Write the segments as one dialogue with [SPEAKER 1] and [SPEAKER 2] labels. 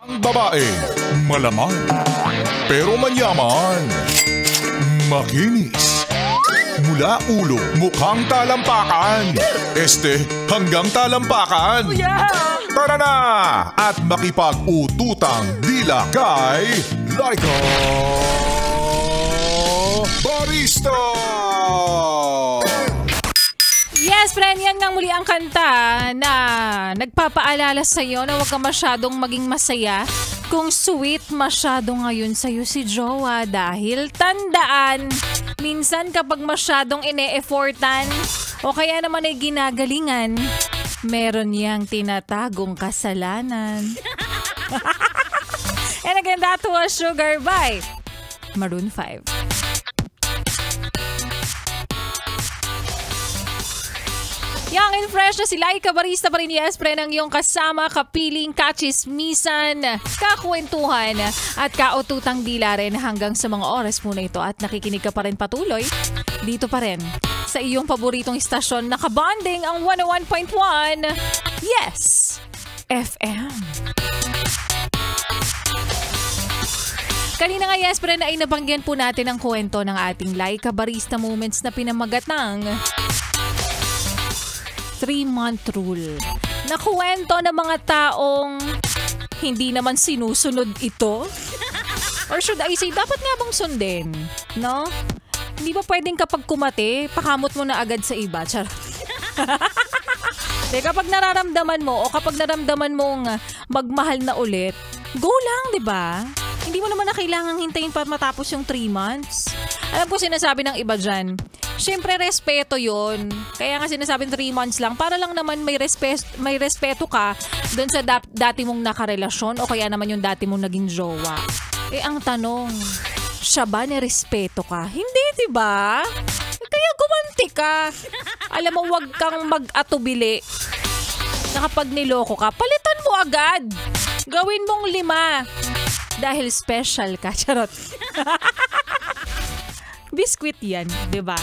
[SPEAKER 1] Ang babae, malaman, pero manyaman. Makinis. Mula ulo, mukhang talampakan. Hanggang talampakan. Tara na! At makipag-ututang dila kay Laika Barista!
[SPEAKER 2] Yes, friend, yan nga muli ang kanta na nagpapaalala sa'yo na huwag ka masyadong maging masaya kung sweet masyado ngayon sa'yo si jowa. Dahil tandaan, minsan kapag masyadong ine-effortan o kaya naman ay ginagalingan, meron niyang tinatagong kasalanan. And again, that was Sugar by Maroon 5. Young and fresh na si Laika Barista pa rin, yes, pre, ng iyong kasama, kapiling, kachismisan, kakwentuhan, at kaututang dila rin hanggang sa mga oras muna ito. At nakikinig ka pa rin patuloy, dito pa rin, sa iyong paboritong istasyon, nakabanding ang 101.1, yes, FM. Kanina nga, yes, pre, na ay nabanggihan po natin ang kwento ng ating Laika Barista Moments na pinamagat ng 3-month rule. Nakuwento ng mga taong hindi naman sinusunod ito. Or should I say, dapat nga bang sundin? No? Hindi ba pwedeng kapag kumate, pakamot mo na agad sa iba? Charot. Kapag nararamdaman mo o kapag naramdaman mong magmahal na ulit, go lang, di ba? Hindi mo naman na kailangang hintayin para matapos yung 3 months. Alam ko sinasabi ng iba dyan, syempre respeto yon. Kaya nga sinasabing 3 months lang para lang naman may respeto ka doon sa dati mong nakarelasyon o kaya naman yung dati mong naging jowa. Ang tanong, siya ba nirespeto ka? Hindi, di ba? Kaya gumanti ka. Alam mo, wag kang mag-atubili na kapag niloko ka, palitan mo agad. Gawin mong 5. Dahil special ka. Charot. Biskwit yan, di ba?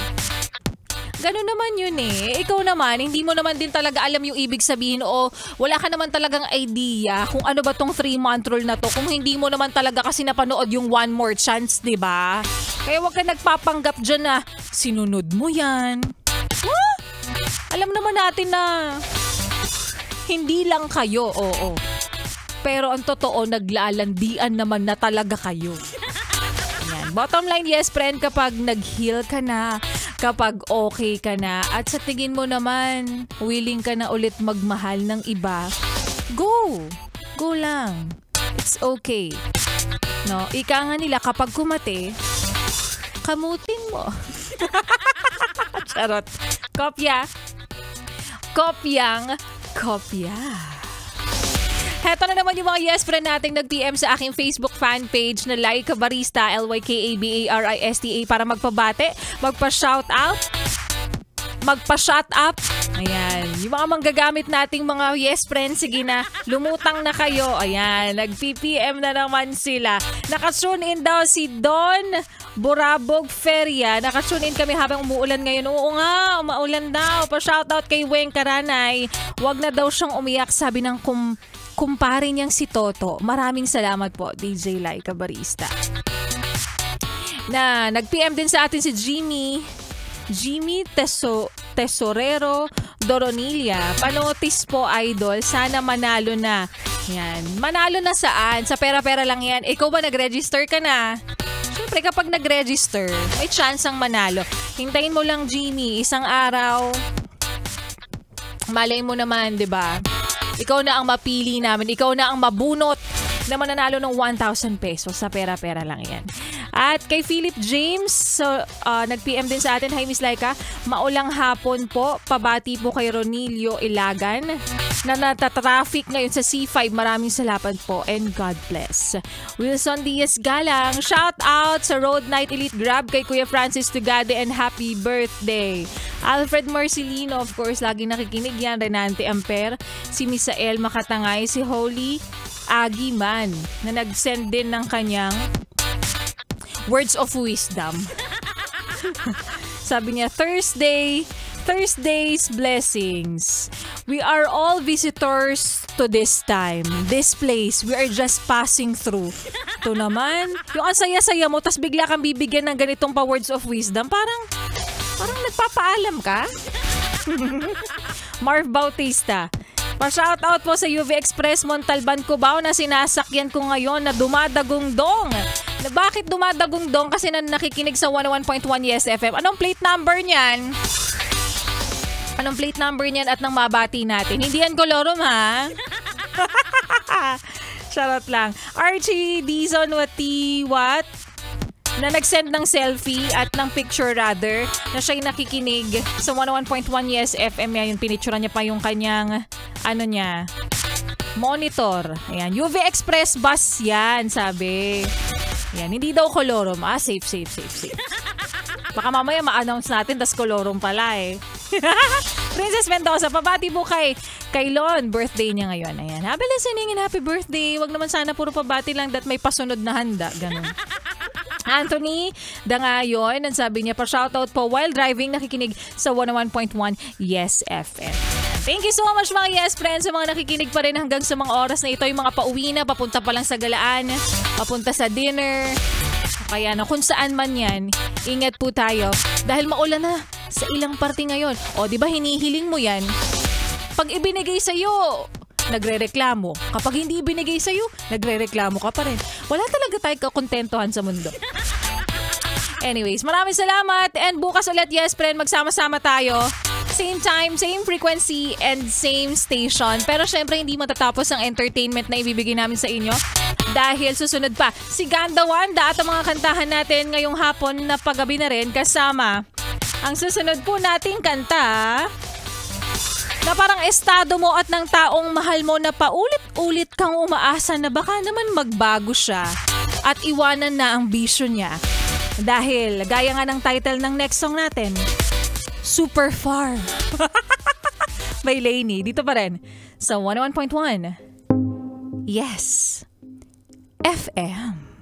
[SPEAKER 2] Ganun naman yun eh. Ikaw naman, hindi mo naman din talaga alam yung ibig sabihin o wala ka naman talagang idea kung ano ba tong 3-month rule na to kung hindi mo naman talaga kasi napanood yung One More Chance, di ba? Kaya wag ka nagpapanggap dyan na sinunod mo yan. Huh? Alam naman natin na hindi lang kayo, oo. Pero ang totoo, naglalandian naman na talaga kayo. Yan. Bottom line, yes, friend, kapag nag-heal ka na, kapag okay ka na, at sa tingin mo naman, willing ka na ulit magmahal ng iba, go! Go lang. It's okay. No? Ika nga nila, kapag kumate, kamutin mo. Charot. Kopya. Kopyang kopya. Heto na naman yung mga yes friend nating nag-PM sa aking Facebook fan page na Laika Barista, LYKABARISTA, para magpabate, magpa-shoutout, magpa-shut up. Ayan. Yung mga manggagamit nating mga yes friend, sige na, lumutang na kayo. Ayan. Nag-PPM na naman sila. Nakatune in daw si Don Burabog Feria. Nakatune in kami habang umuulan ngayon. Oo nga, umaulan daw. Pa-shoutout kay Weng Karanay. Wag na daw siyang umiyak, sabi ng kumpare niyang si Toto. Maraming salamat po, DJ Laika Barista. Na nag-PM din sa atin si Jimmy Tesorero Doronilla. Panotis po, idol. Sana manalo na. Yan. Manalo na saan? Sa pera-pera lang yan. Ikaw ba nag-register ka na? Siyempre, kapag nag-register, may chance ang manalo. Hintayin mo lang, Jimmy. Isang araw. Malay mo naman, di ba? Ikaw na ang mapili namin. Ikaw na ang mabunot na mananalo ng 1,000 pesos. Sa pera-pera lang yan. At kay Philip James, nag-PM din sa atin, hi Miss Laika, maulang hapon po, pabati po kay Ronilio Ilagan na natatraffic ngayon sa C5. Maraming salamat po and God bless. Wilson Diaz Galang, shout out sa Road Night Elite Grab kay Kuya Francis Tugade and happy birthday. Alfred Marcelino, of course, lagi nakikinig yan. Renante Amper, si Misael Makatangay, si Holy Agiman na nag-send din ng kanyang words of wisdom. Sabi niya, Thursday's blessings. We are all visitors to this time, this place. We are just passing through. Ito naman, yung ang saya-saya mo, tas bigla kang bibigyan ng ganitong pa words of wisdom. Parang nagpapaalam ka. Marv Bautista. Pa-shoutout po sa UV Express Montalban Cubao na sinasakyan ko ngayon na dumadagungdong. Na bakit dumadagungdong? Kasi nakikinig sa 101.1 Yes FM. Anong plate number niyan? Anong plate number niyan at nang mabati natin? Hindi yan kolorum, ha? Charot lang. Archie Dizon What? Na nag-send ng selfie at ng picture rather na siya'y nakikinig sa 101.1 Yes FM. Yan, yung pinicturean niya pa yung kanyang monitor. Ayan, UV Express bus yan, sabi. Ayan, hindi daw kolorum. Safe. Baka mamaya ma-announce natin tas kolorum pala eh. Princess Mendoza, pabati po kay Lon. Birthday niya ngayon. Ayan, happy listening and happy birthday. Wag naman sana puro pabati lang that may pasunod na handa. Ganun. Anthony Dangayon, ang sabi niya, pa-shoutout po while driving, nakikinig sa 101.1 Yes FM. Thank you so much mga Yes Friends sa mga nakikinig pa rin hanggang sa mga oras na ito. Yung mga pauwi na, papunta pa lang sa galaan, papunta sa dinner. Kaya kung saan man yan, ingat po tayo. Dahil maulan na sa ilang parte ngayon. O diba hinihiling mo yan? Pag ibinigay sa'yo, nagre-reklamo. Kapag hindi ibinigay sa'yo, nagre-reklamo ka pa rin. Wala talaga tayong kakontentuhan sa mundo. Anyways, maraming salamat. And bukas ulit, Yes Friend, magsama-sama tayo. Same time, same frequency, and same station. Pero syempre, hindi matatapos ang entertainment na ibibigay namin sa inyo. Dahil susunod pa, si Ganda Wanda at ang mga kantahan natin ngayong hapon na paggabi na rin kasama. Ang susunod po nating kanta na parang estado mo at ng taong mahal mo na paulit-ulit kang umaasa na baka naman magbago siya at iwanan na ang bisyo niya. Dahil gaya nga ng title ng next song natin, Super Far. By Lainey, dito pa rin sa 101.1 Yes FM.